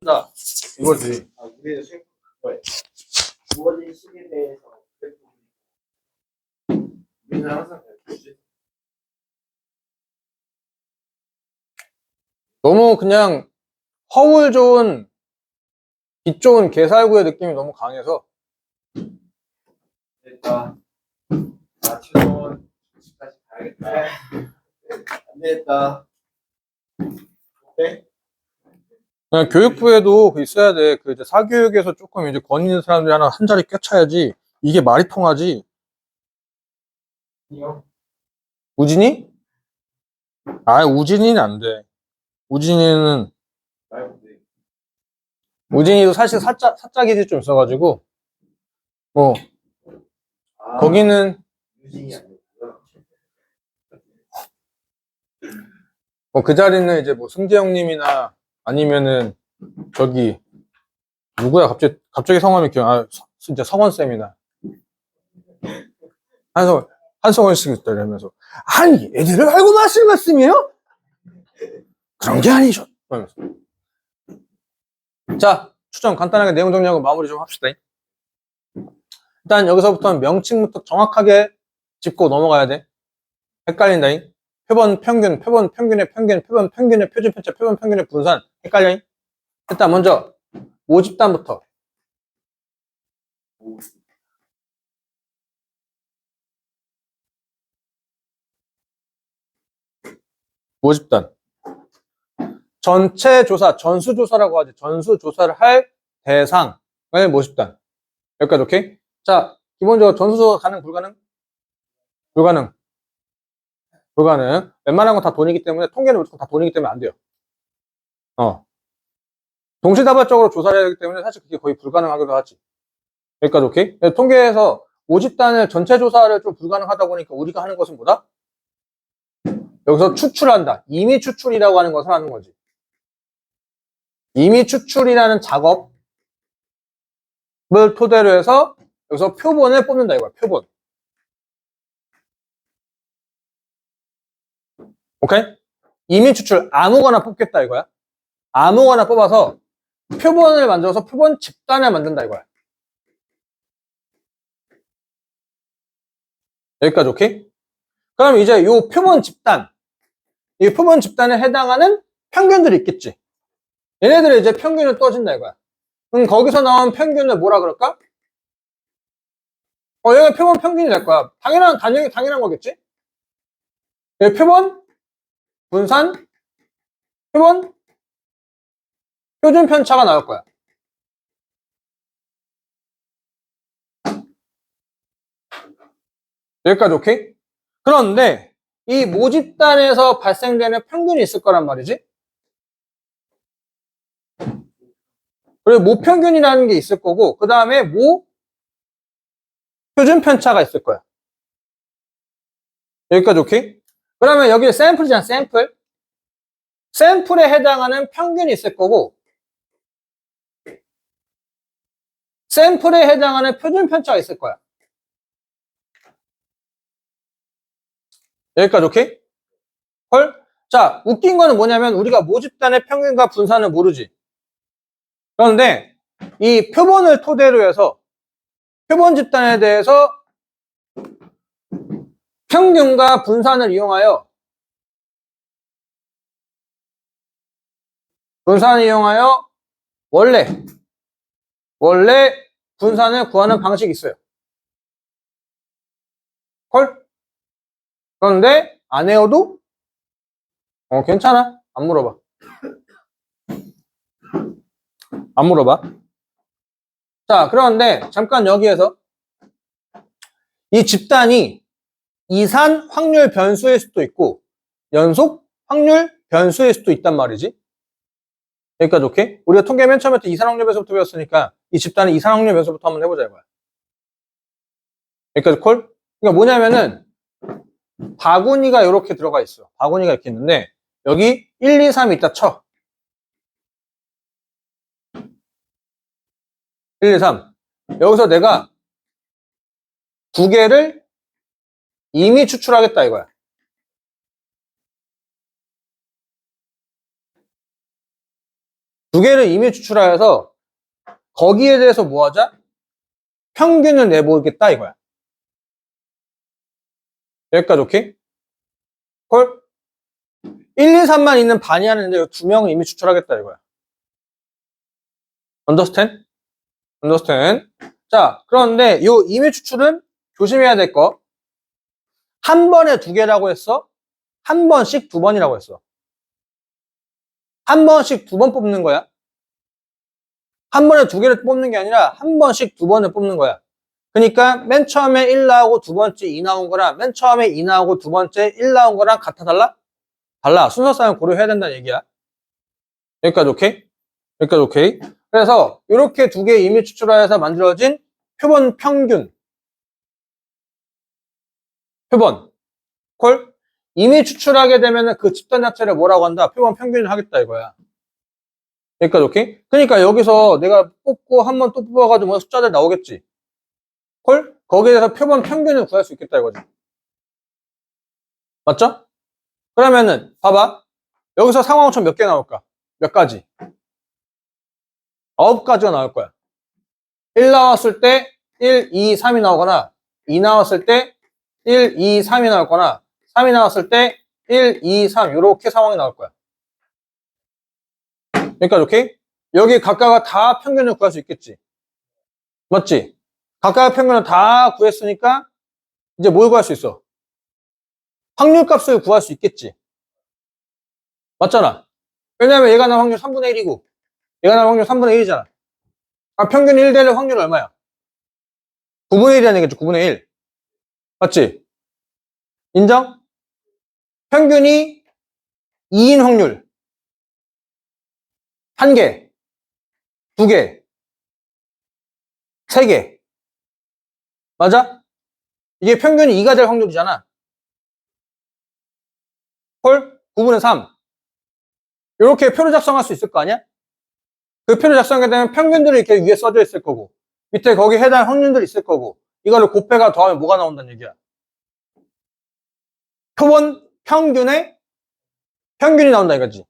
자, 이거지. 우리는 그거예요. 주어진 식에 대해서 우리는 항상 그랬지. 너무 그냥 허울 좋은, 빛 좋은 개살구의 느낌이 너무 강해서. 됐다. 최소한 10시까지 가야겠다. 안 되겠다. 네? 그냥 교육부에도 그 있어야 돼. 그 이제 사교육에서 조금 이제 권위 있는 사람들이 하나 한 자리 껴차야지. 이게 말이 통하지. 아니요. 우진이? 아, 우진이는 안 돼. 우진이는, 말고 돼. 우진이도 사실 사짝이 좀 있어가지고, 뭐, 아, 거기는, 유진이 아니고요. 그 자리는 이제 뭐 승재형님이나 아니면은, 저기, 누구야? 갑자기 성함이 진짜 성원쌤이나. 한성원 씨 있다 이러면서. 아니, 애들을 알고 말씀 말씀이에요? 그런 게 아니죠. 그러면서. 자, 추정 간단하게 내용 정리하고 마무리 좀 합시다. 일단 여기서부터는 명칭부터 정확하게 짚고 넘어가야 돼. 헷갈린다. 표본 평균, 표본 평균의 평균, 표본 평균의 표준 편차, 표본 평균의 분산. 헷갈려. 일단 먼저 모집단부터. 모집단. 전체 조사, 전수조사라고 하지. 전수조사를 할 대상을 모집단. 여기까지 오케이? 자, 기본적으로 전수조사 가능, 불가능? 불가능. 불가능. 웬만한 건 다 돈이기 때문에, 통계는 무조건 다 돈이기 때문에 안 돼요. 동시다발적으로 조사를 해야 하기 때문에 사실 그게 거의 불가능하기도 하지. 여기까지 오케이? 통계에서 모집단을 전체 조사를 좀 불가능하다 보니까 우리가 하는 것은 뭐다? 여기서 추출한다. 임의 추출이라고 하는 것을 하는 거지. 임의 추출이라는 작업을 토대로 해서 여기서 표본을 뽑는다 이거야. 표본. 오케이? 임의 추출 아무거나 뽑겠다 이거야. 아무거나 뽑아서 표본을 만들어서 표본 집단을 만든다 이거야. 여기까지 오케이? 그럼 이제 요 표본 집단, 이 표본 집단에 해당하는 평균들이 있겠지. 얘네들이 이제 평균을 떠준다 이거야. 그럼 거기서 나온 평균을 뭐라 그럴까? 얘가 표본 평균이 될 거야. 당연한 거겠지? 표본, 분산, 표본, 표준 편차가 나올 거야. 여기까지 오케이? 그런데 이 모집단에서 발생되는 평균이 있을 거란 말이지? 그리고 모평균이라는 게 있을 거고, 그 다음에 표준 편차가 있을 거야. 여기까지 오케이? 그러면 여기 샘플이잖아, 샘플. 샘플에 해당하는 평균이 있을 거고, 샘플에 해당하는 표준 편차가 있을 거야. 여기까지 오케이? 헐? 자, 웃긴 거는 뭐냐면 우리가 모집단의 평균과 분산을 모르지. 그런데 이 표본을 토대로 해서 표본 집단에 대해서 평균과 분산을 이용하여 원래 분산을 구하는 방식이 있어요. 헐? 그런데 안 외워도 괜찮아. 안 물어봐. 안 물어봐. 자, 그런데 잠깐 여기에서 이 집단이 이산 확률 변수일 수도 있고 연속 확률 변수일 수도 있단 말이지. 여기까지 오케이? 우리가 통계 맨 처음에 이산 확률 변수부터 배웠으니까 이 집단의 이산 확률 변수부터 한번 해보자 이거야. 여기까지 콜? 그러니까 뭐냐면은 바구니가 이렇게 들어가 있어. 바구니가 이렇게 있는데 여기 1, 2, 3이 있다 쳐. 1, 2, 3. 여기서 내가 두 개를 이미 추출하겠다 이거야. 두 개를 이미 추출하여서 거기에 대해서 뭐 하자? 평균을 내보겠다 이거야. 여기까지 오케이? 콜? 1, 2, 3만 있는 반이 하는데 두 명은 이미 추출하겠다 이거야. Understand? Understand? 자, 그런데 요 이미 추출은 조심해야 될 거. 한 번에 두 개라고 했어? 한 번씩 두 번이라고 했어. 한 번씩 두 번 뽑는 거야. 한 번에 두 개를 뽑는 게 아니라 한 번씩 두 번을 뽑는 거야. 그러니까 맨 처음에 1 나오고 두 번째 2 나온 거랑 맨 처음에 2 나오고 두 번째 1 나온 거랑 같아 달라? 달라. 순서상을 고려해야 된다는 얘기야. 여기까지 오케이? 여기까지 오케이? 그래서 이렇게 두 개 이미 추출하여서 만들어진 표본 평균. 표본. 콜? 이미 추출하게 되면은 그 집단 자체를 뭐라고 한다? 표본 평균을 하겠다 이거야. 여기까지 오케이? 그러니까 여기서 내가 뽑고 한 번 또 뽑아가지고 뭐 숫자들 나오겠지. 콜? 거기에 대해서 표본 평균을 구할 수 있겠다 이거지. 맞죠? 그러면은 봐봐. 여기서 상황어촌 몇 개 나올까? 몇 가지? 9가지가 나올 거야. 1 나왔을 때 1, 2, 3이 나오거나 2 나왔을 때 1, 2, 3이 나올 거나 3이 나왔을 때 1, 2, 3 이렇게 상황이 나올 거야. 여기까지 오케이? 여기 각각가 다 평균을 구할 수 있겠지. 맞지? 각각의 평균을 다 구했으니까 이제 뭘 구할 수 있어? 확률값을 구할 수 있겠지. 맞잖아. 왜냐면 얘가 나올 확률 3분의 1이고 얘가 나올 확률 3분의 1이잖아. 아, 평균 1 될 확률 얼마야? 9분의 1이라는 얘기죠. 9분의 1. 맞지? 인정? 평균이 2인 확률. 1개, 2개, 3개. 맞아? 이게 평균이 2가 될 확률이잖아. 헐? 9분의 3. 이렇게 표를 작성할 수 있을 거 아니야? 그 표를 작성하게 되면 평균들이 이렇게 위에 써져 있을 거고 밑에 거기 해당 확률들이 있을 거고 이거를 곱해가 더하면 뭐가 나온다는 얘기야? 표본 평균의 평균이 나온다 이거지.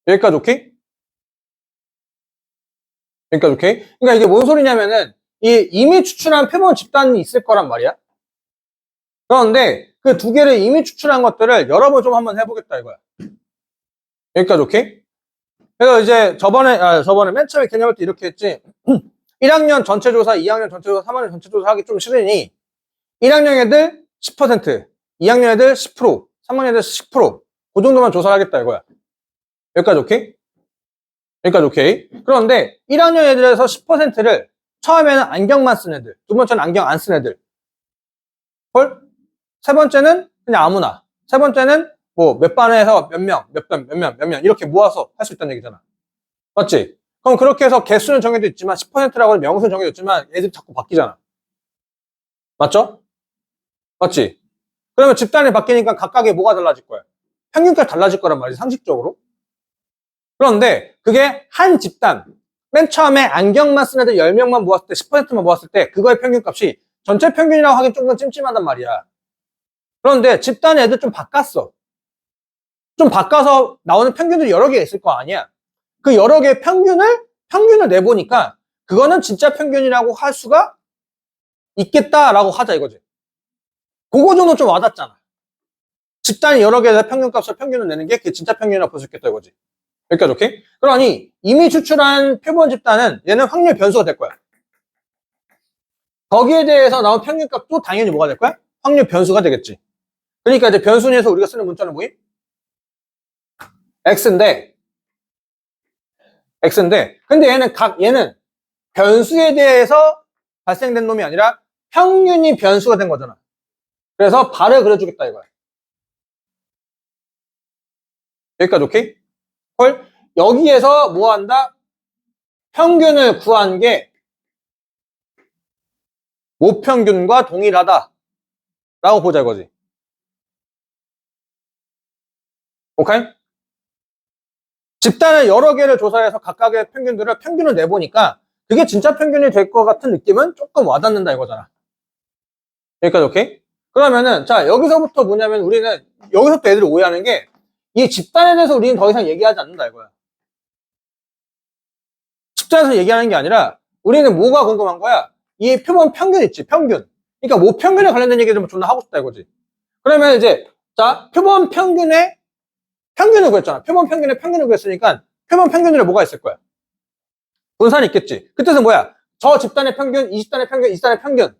여기까지 오케이? 여기까지 오케이? 그러니까 이게 뭔 소리냐면은 이 이미 추출한 표본 집단이 있을 거란 말이야. 그런데 그 두 개를 이미 추출한 것들을 여러 번 좀 한번 해보겠다 이거야. 여기까지 오케이? 그래서 이제 저번에 맨 처음에 개념할 때 이렇게 했지. 1학년 전체 조사, 2학년 전체 조사, 3학년 전체 조사 하기 좀 싫으니 1학년 애들 10%, 2학년 애들 10%, 3학년 애들 10%, 그 정도만 조사를 하겠다 이거야. 여기까지 오케이? 여기까지 오케이? 그런데 1학년 애들에서 10%를 처음에는 안경만 쓴 애들, 두 번째는 안경 안 쓴 애들, 헐? 세 번째는 그냥 아무나, 세 번째는 뭐 몇 반에서 몇 명, 몇 명 이렇게 모아서 할 수 있다는 얘기잖아. 맞지? 그럼 그렇게 해서 개수는 정해져 있지만 10%라고 명수는 정해져 있지만 애들이 자꾸 바뀌잖아. 맞죠? 맞지? 그러면 집단이 바뀌니까 각각의 뭐가 달라질 거야? 평균까지 달라질 거란 말이지, 상식적으로. 그런데 그게 한 집단, 맨 처음에 안경만 쓴 애들 10명만 모았을 때, 10%만 모았을 때 그거의 평균값이 전체 평균이라고 하긴 조금 찜찜하단 말이야. 그런데 집단 애들 좀 바꿨어. 좀 바꿔서 나오는 평균들이 여러 개 있을 거 아니야. 그 여러 개의 평균을 내보니까 그거는 진짜 평균이라고 할 수가 있겠다라고 하자 이거지. 그거 정도 좀 와닿잖아. 집단이 여러 개에서 평균값을 평균을 내는 게 그게 진짜 평균이라고 볼 수 있겠다 이거지. 여기까지 오케이? 그러니 이미 추출한 표본 집단은 얘는 확률 변수가 될 거야. 거기에 대해서 나온 평균값도 당연히 뭐가 될 거야? 확률 변수가 되겠지. 그러니까 이제 변순위에서 우리가 쓰는 문자는 뭐임? X인데 근데 얘는 변수에 대해서 발생된 놈이 아니라 평균이 변수가 된 거잖아. 그래서 발을 그려주겠다 이거야. 여기까지 오케이? 헐, 여기에서 뭐 한다? 평균을 구한 게 모평균과 동일하다 라고 보자 이거지. 오케이? 집단을 여러 개를 조사해서 각각의 평균을 내보니까 그게 진짜 평균이 될 것 같은 느낌은 조금 와닿는다 이거잖아. 여기까지 오케이? 그러면은 자 여기서부터 뭐냐면 우리는 여기서부터 애들이 오해하는 게 이 집단에 대해서 우리는 더 이상 얘기하지 않는다 이거야. 집단에서 얘기하는 게 아니라 우리는 뭐가 궁금한 거야? 이 표본 평균 있지, 평균. 그러니까 뭐 평균에 관련된 얘기를 존나 하고 싶다 이거지. 그러면 이제 자, 표본 평균의 평균을 구했잖아. 표본 평균의 평균을 구했으니까 표본 평균에 뭐가 있을 거야? 분산이 있겠지. 그 뜻은 뭐야? 저 집단의 평균, 이 집단의 평균, 이 집단의 평균.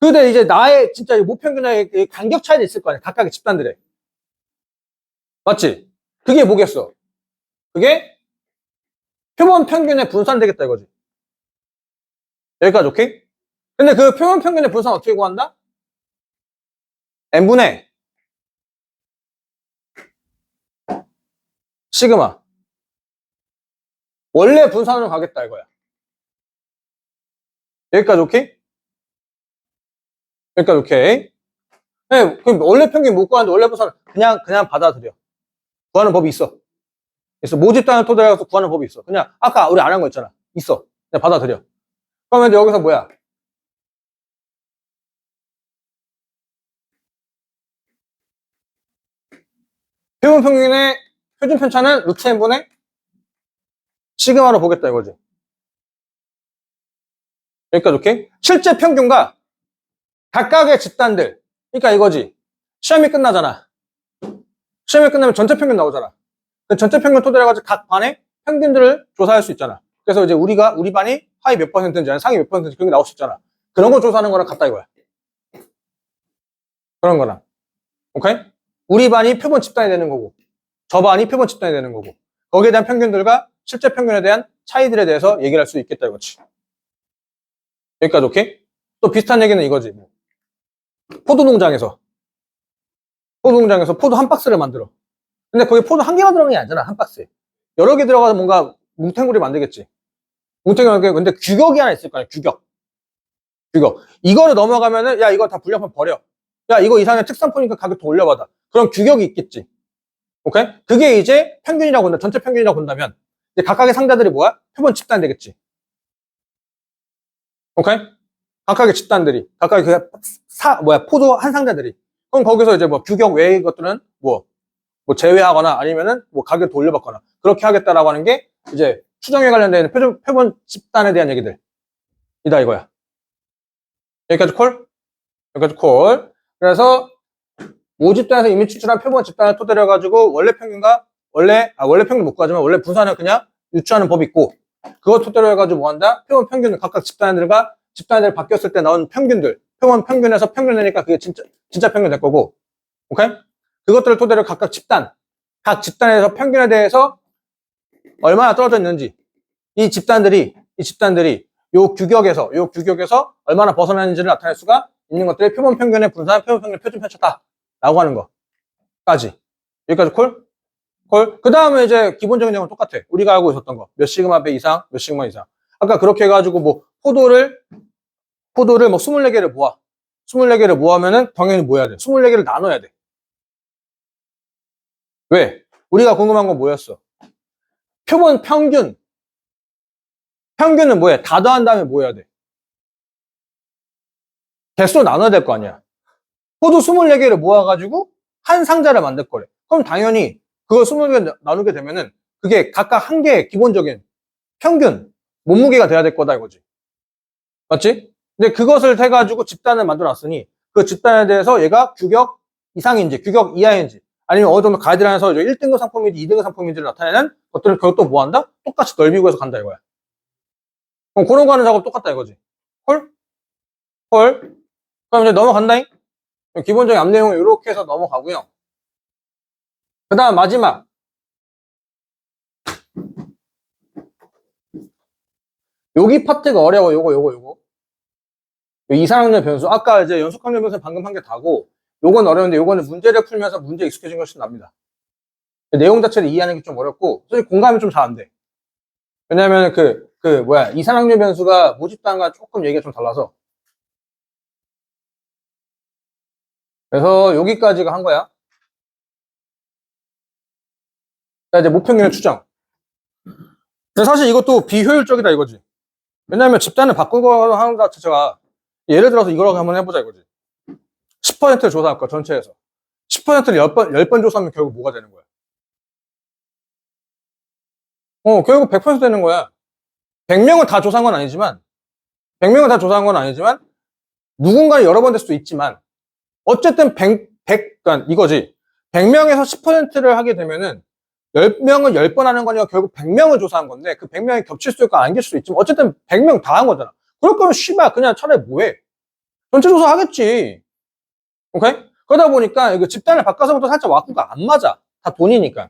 근데 이제 나의 진짜 모평균의 간격 차이도 있을 거 아니야. 각각의 집단들의. 맞지? 그게 뭐겠어? 그게 표본 평균에 분산되겠다 이거지. 여기까지 오케이? 근데 그 표본 평균의 분산 어떻게 구한다? n분의 시그마. 원래 분산으로 가겠다 이거야. 여기까지 오케이? 여기까지 오케이? 네, 그럼 원래 평균 못 구하는데 원래 분산 그냥 받아들여. 구하는 법이 있어. 모집단을 토대로 해서 구하는 법이 있어. 그냥 아까 우리 안 한 거 있잖아. 있어. 그냥 받아들여. 그러면 이제 여기서 뭐야? 표본 평균의 표준 편차는 루트 n분의 시그마로 보겠다 이거지. 여기까지 오케이? 실제 평균과 각각의 집단들. 그러니까 이거지. 시험이 끝나잖아. 시험이 끝나면 전체 평균 나오잖아. 그 전체 평균 토대로 해가지고 각 반의 평균들을 조사할 수 있잖아. 그래서 이제 우리 반이 하위 몇 %인지 아니면 상위 몇 %인지 그런 게 나올 수 있잖아. 그런 거 조사하는 거랑 같다 이거야. 그런 거랑. 오케이? 우리 반이 표본 집단이 되는 거고, 저 반이 표본 집단이 되는 거고, 거기에 대한 평균들과 실제 평균에 대한 차이들에 대해서 얘기를 할 수 있겠다 이거지. 여기까지 오케이? 또 비슷한 얘기는 이거지. 포도 농장에서 포도 한 박스를 만들어. 근데 거기 포도 한 개가 들어간 게 아니잖아, 한 박스에. 여러 개 들어가서 뭔가 뭉탱구리 만들겠지. 뭉탱구리, 근데 규격이 하나 있을 거 아니야, 규격. 이거를 넘어가면은, 야, 이거 다 분량품 버려. 야, 이거 이상의 특산품이니까 가격 더 올려받아. 그럼 규격이 있겠지. 오케이? 그게 이제 평균이라고 본다, 전체 평균이라고 본다면, 이제 각각의 상자들이 뭐야? 표본 집단이 되겠지. 오케이? 각각의 집단들이, 각각의 포도 한 상자들이. 그럼 거기서 이제 뭐 규격 외의 것들은 뭐 제외하거나 아니면은 뭐 가격 돌려받거나 그렇게 하겠다라고 하는 게 이제 추정에 관련된 표본 집단에 대한 얘기들. 이다 이거야. 여기까지 콜? 여기까지 콜. 그래서 모집단에서 이미 추출한 표본 집단을 토대로 해가지고 원래 평균 못 구하지만 원래 분산을 그냥 유추하는 법이 있고 그거 토대로 해가지고 뭐 한다? 표본 평균을 각각 집단들 바뀌었을 때 나온 평균들. 표본 평균에서 평균 내니까 그게 진짜 평균 될 거고. 오케이? 그것들을 토대로 각 집단에서 평균에 대해서 얼마나 떨어져 있는지, 이 집단들이 요 규격에서 얼마나 벗어나는지를 나타낼 수가 있는 것들이 표본 평균의 분산, 표본 평균의 표준 편차다. 라고 하는 거까지. 여기까지 콜? 그 다음에 이제 기본적인 내용은 똑같아. 우리가 알고 있었던 거. 몇 시그마 배 이상, 몇 시그마 이상. 아까 그렇게 해가지고 뭐, 포도를 뭐 24개를 모아. 24개를 모으면은 당연히 뭐 해야 돼? 24개를 나눠야 돼. 왜? 우리가 궁금한 건 뭐였어? 표본 평균은 뭐야? 다 더한 다음에 뭐 해야 돼? 개수로 나눠야 될 거 아니야. 포도 24개를 모아가지고 한 상자를 만들 거래. 그럼 당연히 그거 20개 나누게 되면은 그게 각각 한 개의 기본적인 평균, 몸무게가 돼야 될 거다 이거지. 맞지? 근데 그것을 해가지고 집단을 만들어 놨으니 그 집단에 대해서 얘가 규격 이상인지 규격 이하인지 아니면 어느 정도 가이드라인에서 1등급 상품인지 2등급 상품인지를 나타내는 것들을 그것도 뭐 한다? 똑같이 넓히고 해서 간다 이거야. 그럼 그런 거 하는 작업 똑같다 이거지. 헐? 그럼 이제 넘어간다잉? 기본적인 앞 내용은 이렇게 해서 넘어가고요. 그 다음 마지막. 여기 파트가 어려워. 요거. 이산학년 변수. 아까 이제 연속학년 변수 방금 한 게 다고, 요건 어려운데 요거는 문제를 풀면서 문제 익숙해진 것이 납니다. 내용 자체를 이해하는 게 좀 어렵고, 사실 공감이 좀 잘 안 돼. 왜냐면 이산학년 변수가 모집단과 조금 얘기가 좀 달라서. 그래서 여기까지가 한 거야. 자, 이제 목평균의 추정. 근데 사실 이것도 비효율적이다 이거지. 왜냐면 집단을 바꾸고 하는 것 자체가 예를 들어서 이거라고 한번 해보자 이거지. 10%를 조사할 거야 전체에서. 10%를 10번 조사하면 결국 뭐가 되는 거야? 결국 100% 되는 거야. 100명을 다 조사한 건 아니지만, 100명을 다 조사한 건 아니지만, 누군가 여러 번 될 수도 있지만, 어쨌든 100, 그러니까 이거지. 100명에서 10%를 하게 되면은, 10명을 10번 하는 거니까 결국 100명을 조사한 건데, 그 100명이 겹칠 수도 있고 안 겹칠 수도 있지만, 어쨌든 100명 다 한 거잖아. 그럴 거면 씨발, 그냥 차라리 뭐해? 전체 조사 하겠지. 오케이? 그러다 보니까 이거 집단을 바꿔서부터 살짝 와꾸가 안 맞아. 다 돈이니까.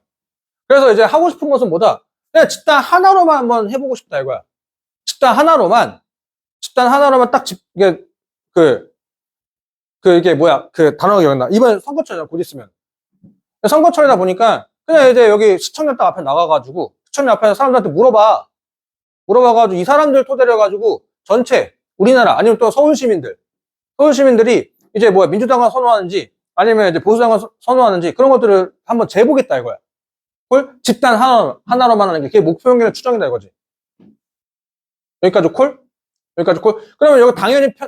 그래서 이제 하고 싶은 것은 뭐다? 그냥 집단 하나로만 한번 해보고 싶다 이거야. 집단 하나로만 딱 이게, 이게 뭐야, 단어가 기억나. 이번에 선거철이야, 곧 있으면. 선거철이다 보니까, 그냥 이제 여기 시청자 딱 앞에 나가가지고, 시청자 앞에서 사람들한테 물어봐가지고, 이 사람들 토대로 해가지고, 전체, 우리나라, 아니면 또 서울시민들이 이제 뭐야, 민주당을 선호하는지, 아니면 이제 보수당을 선호하는지, 그런 것들을 한번 재보겠다 이거야. 콜? 집단 하나로만 하는 게, 그게 목표 연결의 추정이다 이거지. 여기까지 콜? 여기까지 콜? 그러면 여기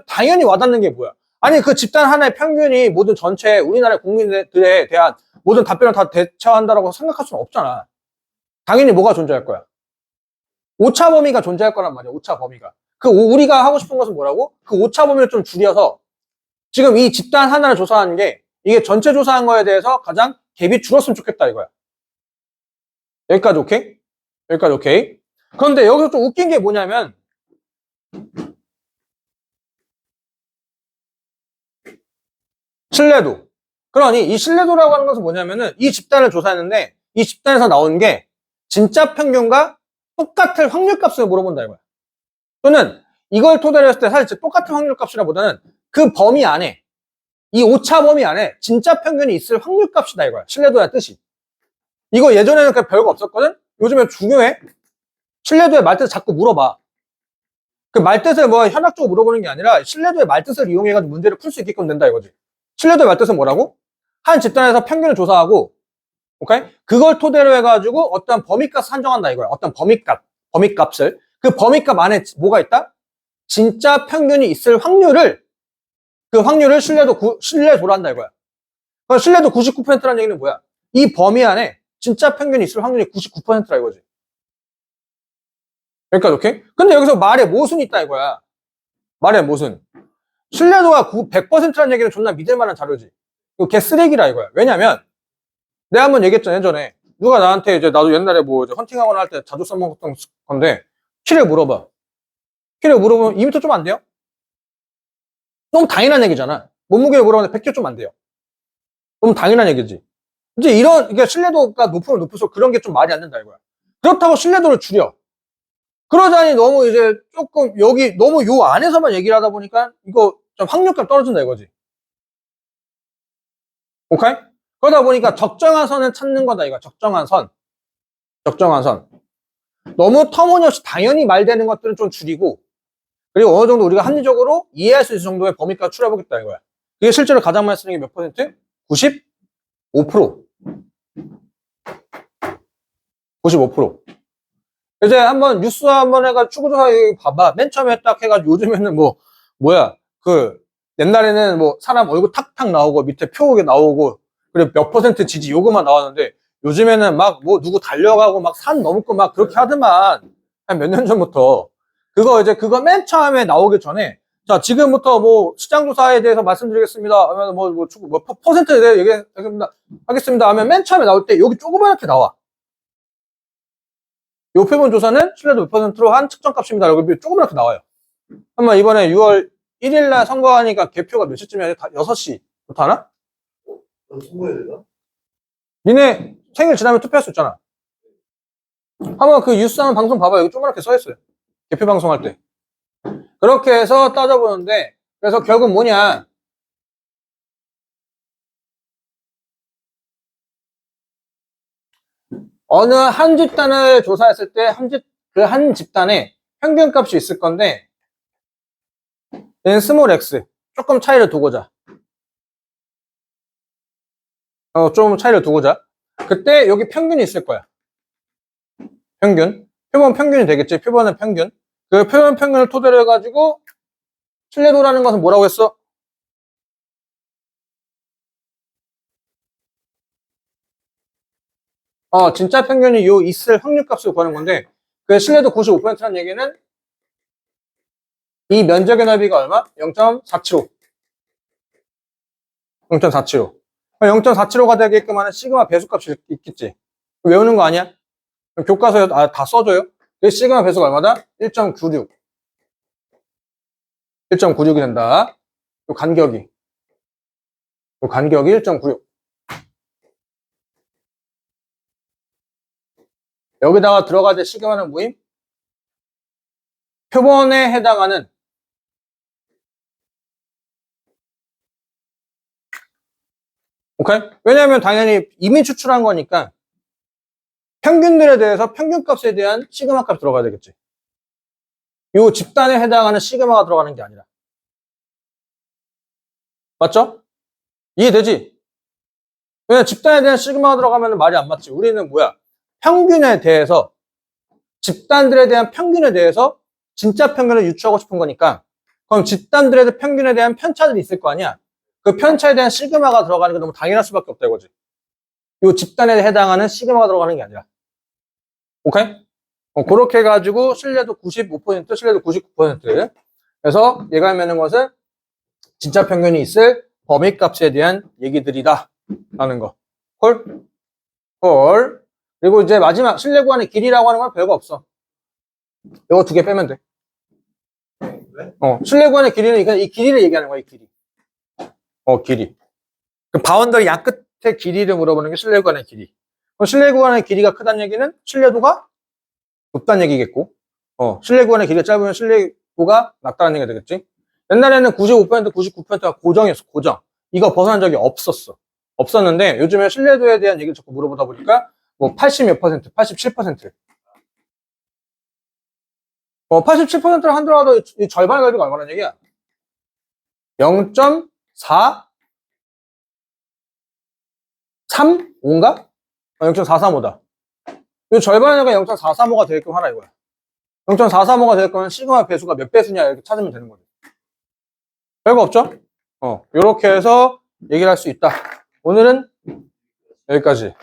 당연히 와닿는 게 뭐야? 아니, 그 집단 하나의 평균이 모든 전체 우리나라 국민들에 대한 모든 답변을 다 대처한다라고 생각할 수는 없잖아. 당연히 뭐가 존재할 거야? 오차 범위가 존재할 거란 말이야, 오차 범위가. 우리가 하고 싶은 것은 뭐라고? 그 오차 범위를 좀 줄여서 지금 이 집단 하나를 조사하는 게 이게 전체 조사한 거에 대해서 가장 갭이 줄었으면 좋겠다 이거야. 여기까지 오케이? 여기까지 오케이? 그런데 여기서 좀 웃긴 게 뭐냐면 신뢰도. 그러니 이 신뢰도라고 하는 것은 뭐냐면은 이 집단을 조사했는데 이 집단에서 나온 게 진짜 평균과 똑같을 확률값을 물어본다 이거야. 또는 이걸 토대로 했을 때 사실 똑같은 확률값이라보다는 그 범위 안에 이 오차 범위 안에 진짜 평균이 있을 확률값이다 이거야. 신뢰도의 뜻이. 이거 예전에는 그냥 별거 없었거든? 요즘에 중요해. 신뢰도의 말뜻을 자꾸 물어봐. 그 말뜻을 뭐 현학적으로 물어보는 게 아니라 신뢰도의 말뜻을 이용해가지고 문제를 풀 수 있게끔 된다 이거지. 신뢰도의 말뜻은 뭐라고? 한 집단에서 평균을 조사하고, 오케이? 그걸 토대로 해가지고 어떤 범위값을 산정한다 이거야. 어떤 범위값을. 그 범위값 안에 뭐가 있다? 진짜 평균이 있을 확률을, 그 확률을 신뢰도로 한다 이거야. 그럼 신뢰도 99%라는 얘기는 뭐야? 이 범위 안에 진짜 평균이 있을 확률이 99%라 이거지. 여기까지 오케이? 근데 여기서 말에 모순이 있다 이거야. 말에 모순. 신뢰도가 100%라는 얘기는 존나 믿을 만한 자료지. 이거 개 쓰레기라 이거야. 왜냐면 내가 한번 얘기했잖아 예전에. 누가 나한테 이제 나도 옛날에 뭐 이제 헌팅하거나 할 때 자주 써먹었던 건데 키를 물어봐. 키를 물어보면 2m 좀 안 돼요? 너무 당연한 얘기잖아. 몸무게를 물어보는데 100kg 좀 안 돼요. 너무 당연한 얘기지. 이제 이게 신뢰도가 높으면 높을수록 그런 게 좀 말이 안 된다 이거야. 그렇다고 신뢰도를 줄여. 그러자니 너무 이제 조금 여기 너무 요 안에서만 얘기를 하다 보니까 이거 좀 확률감 떨어진다 이거지. 오케이? 그러다 보니까 적정한 선을 찾는 거다 이거. 적정한 선. 너무 터무니없이 당연히 말되는 것들은 좀 줄이고 그리고 어느 정도 우리가 합리적으로 이해할 수 있을 정도의 범위까지 추려보겠다 이거야. 이게 실제로 가장 많이 쓰는 게 몇 퍼센트? 95%. 95%. 이제 한번 뉴스 한번 해가지고 추구조사 봐봐. 맨 처음에 딱 해가지고 요즘에는 뭐야. 옛날에는 뭐 사람 얼굴 탁탁 나오고 밑에 표가 나오고 그리고 몇 퍼센트 지지 요거만 나왔는데 요즘에는 막 뭐 누구 달려가고 막 산 넘고 막 그렇게 하더만. 한 몇 년 전부터. 그거 맨 처음에 나오기 전에 자, 지금부터 뭐 시장조사에 대해서 말씀드리겠습니다. 하면 뭐 퍼센트에 대해 얘기하겠습니다. 하면 맨 처음에 나올 때 여기 조그맣게 나와. 요 표본 조사는 신뢰도 몇 퍼센트로 한 측정값입니다. 여기 조그맣게 나와요. 한번 이번에 6월 1일날 선거하니까 개표가 몇 시쯤이야? 6시부터 하나? 선거해야 되나? 니네 생일 지나면 투표할 수 있잖아. 한번 그 뉴스 한번 방송 봐봐. 여기 조그맣게 써있어요. 개표 방송할 때. 그렇게 해서 따져보는데, 그래서 결국 뭐냐. 어느 한 집단을 조사했을 때, 그 한 집단에 평균값이 있을 건데, 얘는 스몰 x. 조금 차이를 두고자. 좀 차이를 두고자. 그때 여기 평균이 있을 거야. 평균. 표본 평균이 되겠지. 표본은 평균. 그 표본 평균을 토대로 해가지고, 신뢰도라는 것은 뭐라고 했어? 진짜 평균이 요 있을 확률 값을 구하는 건데, 그 신뢰도 95%라는 얘기는 이 면적의 넓이가 얼마? 0.475. 0.475. 0.475가 되게끔 하는 시그마 배수값이 있겠지. 외우는 거 아니야? 그럼 교과서에 다 써줘요. 그 시그마 배수가 얼마다? 1.96. 1.96이 된다. 요 간격이 1.96. 여기다가 들어가야 될 시그마는 뭐임? 표본에 해당하는 오케이? 왜냐하면 당연히 이미 추출한 거니까 평균들에 대해서 평균값에 대한 시그마 값이 들어가야 되겠지. 요 집단에 해당하는 시그마가 들어가는 게 아니라. 맞죠? 이해되지? 왜냐면 집단에 대한 시그마가 들어가면 말이 안 맞지. 우리는 뭐야? 평균에 대해서, 집단들에 대한 평균에 대해서 진짜 평균을 유추하고 싶은 거니까, 그럼 집단들의 평균에 대한 편차들이 있을 거 아니야? 그 편차에 대한 시그마가 들어가는 게 너무 당연할 수밖에 없다 이거지. 요 집단에 해당하는 시그마가 들어가는 게 아니라. 오케이? 그렇게 해가지고 신뢰도 95%, 신뢰도 99%. 그래서 얘가 하면은 것은 진짜 평균이 있을 범위값에 대한 얘기들이다. 라는 거. 콜? 콜. 그리고 이제 마지막 신뢰 구간의 길이라고 하는 건 별거 없어. 이거 2개 빼면 돼. 왜? 신뢰 구간의 길이는 그냥 이 길이를 얘기하는 거야, 이 길이. 길이. 그 바운더리 양 끝의 길이를 물어보는 게 신뢰 구간의 길이. 그럼 신뢰 구간의 길이가 크다는 얘기는 신뢰도가 높다는 얘기겠고, 신뢰 구간의 길이가 짧으면 신뢰도가 낮다는 얘기가 되겠지. 옛날에는 95%, 99%가 고정이었어, 고정. 이거 벗어난 적이 없었는데, 요즘에 신뢰도에 대한 얘기를 자꾸 물어보다 보니까, 뭐 80몇 %, 87%. 87%를 한더라도 이 절반의 넓이가 얼마나 얘기야? 0.4, 35인가? 0.435다. 이 절반의 넓이가 0.435가 되게끔 하라 이거야. 0.435가 될 거면 시그마 배수가 몇 배수냐 이렇게 찾으면 되는 거죠. 별거 없죠? 요렇게 해서 얘기를 할 수 있다. 오늘은 여기까지.